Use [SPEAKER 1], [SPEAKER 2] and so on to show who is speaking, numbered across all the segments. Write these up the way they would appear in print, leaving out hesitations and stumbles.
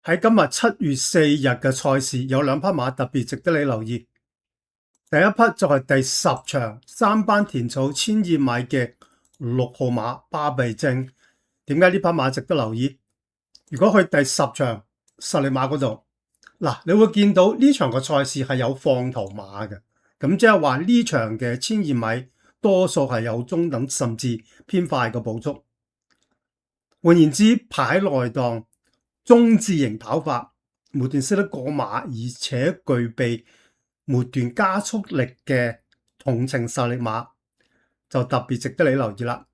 [SPEAKER 1] 喺今日7月4日嘅賽事有兩匹馬特別值得你留意。第一匹就係第10場3班田草1200米嘅6號馬巴比精。點解呢匹馬值得留意？如果去第10場實力馬嗰度，嗱，你會見到呢場嘅賽事係有放頭馬嘅，咁即係話呢場嘅1200米多數係有中等甚至偏快嘅步速。換言之，排喺內檔中字型跑法，末段識得過馬，而且具備末段加速力嘅同程實力馬，就特別值得你留意啦。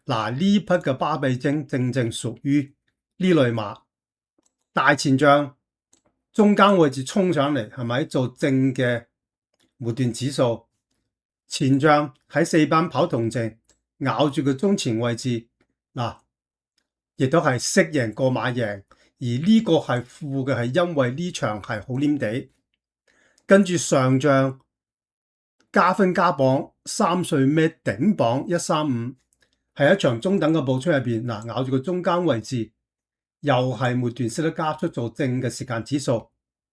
[SPEAKER 1] 嗱，呢匹嘅巴比精正正屬於呢類馬，大前仗中間位置衝上嚟，係咪做正嘅末段指數？前仗喺4班跑同程咬住個中前位置，嗱，亦都係識贏過馬贏。而呢個係負嘅，係因為呢場係好黏地，跟住上仗加分加磅3歲咩頂磅135，係一場中等嘅步速入邊，嗱，咬住個中間位置，又係末段識得加速做正嘅時間指數。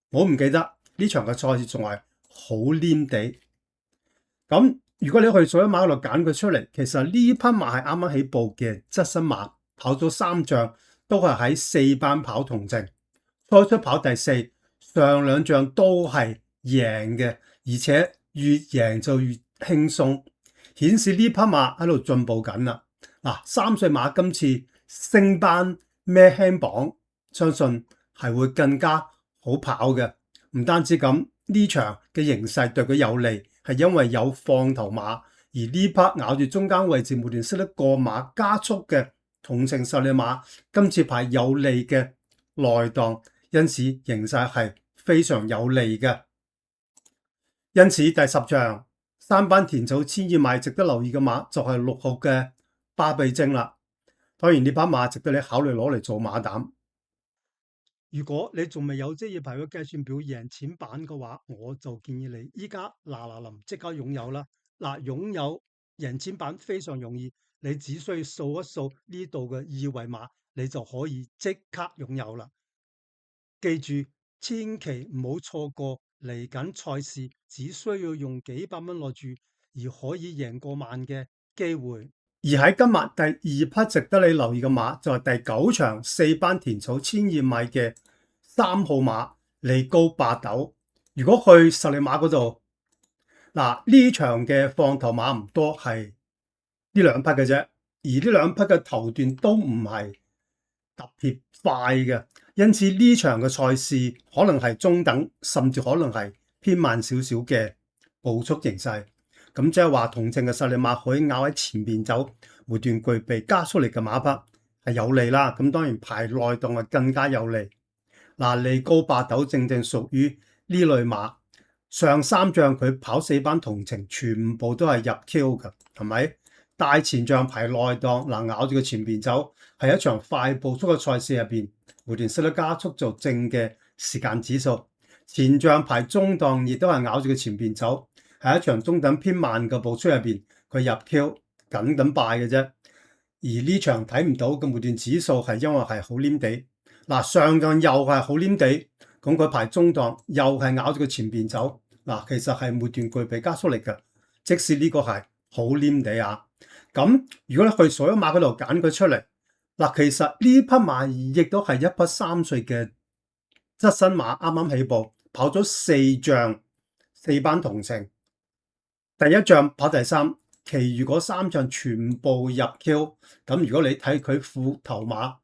[SPEAKER 1] 我唔記得呢場嘅賽事仲係好黏地。咁如果你去所有馬嗰度揀佢出嚟，其實呢匹馬係啱啱起步嘅側身馬，跑咗3仗。都係喺4班跑同程，初出跑第4，上2仗都係贏嘅，而且越贏就越輕鬆，顯示呢匹馬喺度進步緊啦。嗱，3歲馬今次升班孭輕磅，相信係會更加好跑嘅。唔單止咁，呢場嘅形勢對佢有利，係因為有放頭馬，而呢匹咬住中間位置，末段識得過馬加速嘅同程實力馬，今次排有利嘅內檔，因此形勢係非常有利嘅。因此第10場3班田草1200米值得留意嘅馬就係6號嘅巴比精啦。當然呢匹馬值得你考慮攞嚟做馬膽。如果你仲未有職業排位計算表贏錢版嘅話，我就建議你依家嗱臨即刻擁有啦。嗱，擁有贏錢版非常容易。你只需要掃一掃呢度嘅2維碼，你就可以即刻擁有啦。記住，千祈唔好錯過嚟緊賽事，只需要用幾百蚊落注而可以贏過萬嘅機會。而喺今日第2匹值得你留意嘅馬，就係第9場4班田草1200米嘅3號馬利高八斗。如果去實力馬嗰度，嗱，呢場嘅放頭馬唔多，係呢2匹嘅啫，而呢2匹嘅頭段都唔係特別快嘅，因此呢場嘅賽事可能係中等，甚至可能係偏慢少少嘅步速形勢。咁即係話同程嘅實力馬可以咬喺前邊走，末段具備加速力嘅馬匹係有利啦。咁當然排內檔係更加有利。嗱，利高八斗正正屬於呢類馬，上3仗佢跑4班同程，全部都係入 Q 嘅，係咪？大前仗排內檔，嗱，咬住個前邊走，係一場快步速嘅賽事入邊，末段識得加速做正嘅時間指數。前仗排中檔，亦都係咬住個前邊走，係一場中等偏慢嘅步速入邊，佢入 Q 緊緊敗嘅啫。而呢場睇唔到嘅末段指數係因為係好黏地。嗱，上仗又係好黏地，咁佢排中檔又係咬住個前邊走，嗱，其實係末段具備加速力嘅，即使呢個係好黏地啊。咁如果你去所有馬嗰度揀佢出嚟，嗱，其實呢匹馬亦都係一匹3歲嘅側身馬，啱啱起步，跑咗4仗4班同程，第1仗跑第3，其餘嗰3仗全部入 Q。咁如果你睇佢副頭馬，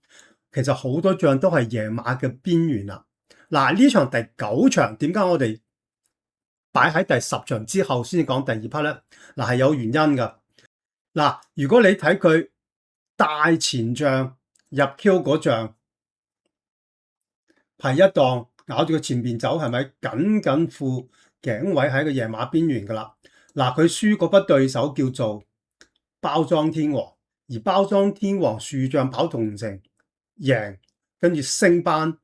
[SPEAKER 1] 其實好多仗都係贏馬嘅邊緣啦。嗱，呢場第9場點解我哋擺喺第10場之後先至講第2匹呢？嗱，係有原因㗎。嗱，如果你睇佢大前仗入 Q 嗰仗排一檔，咬住個前邊走，係咪緊緊副頸位喺個贏馬邊緣㗎啦？嗱，佢輸嗰筆對手叫做包裝天王，而包裝天王樹仗跑同程贏，跟住升班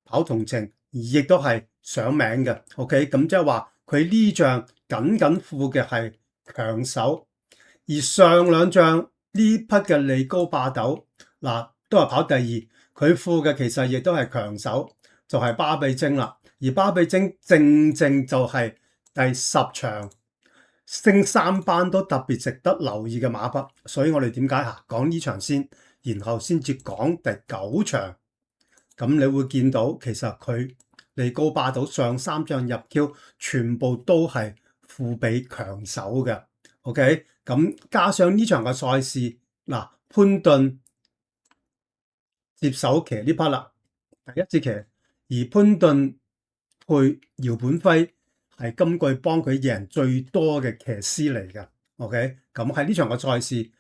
[SPEAKER 1] 跑同程，亦都係上名嘅。OK， 咁即係話佢呢仗緊緊副嘅係強手。而上2仗呢匹嘅利高八斗，嗱，都係跑第2，佢副嘅其實亦都係強手，就係巴比精啦。而巴比精正正就係第10場升3班都特別值得留意嘅馬匹，所以我哋點解講呢場先，然後先至講第9場。咁你會見到其實佢利高霸島上3仗入 Q 全部都係富比強手嘅。OK， 咁加上呢場嘅賽事，嗱，潘頓接手騎呢匹啦，第一次騎，而潘頓配姚本輝係今季幫佢贏最多嘅騎師嚟嘅。OK， 咁喺呢場嘅賽事，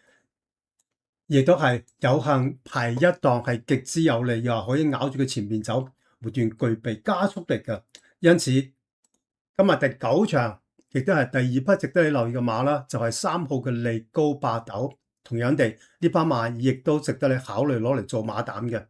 [SPEAKER 1] 亦都係有幸排一檔係極之有利，又可以咬住佢前面走，不斷具備加速力嘅。因此今日第9場亦都係第2匹值得你留意嘅馬啦，就係3號嘅利高霸斗。同樣地，呢匹馬亦都值得你考慮攞嚟做馬膽嘅。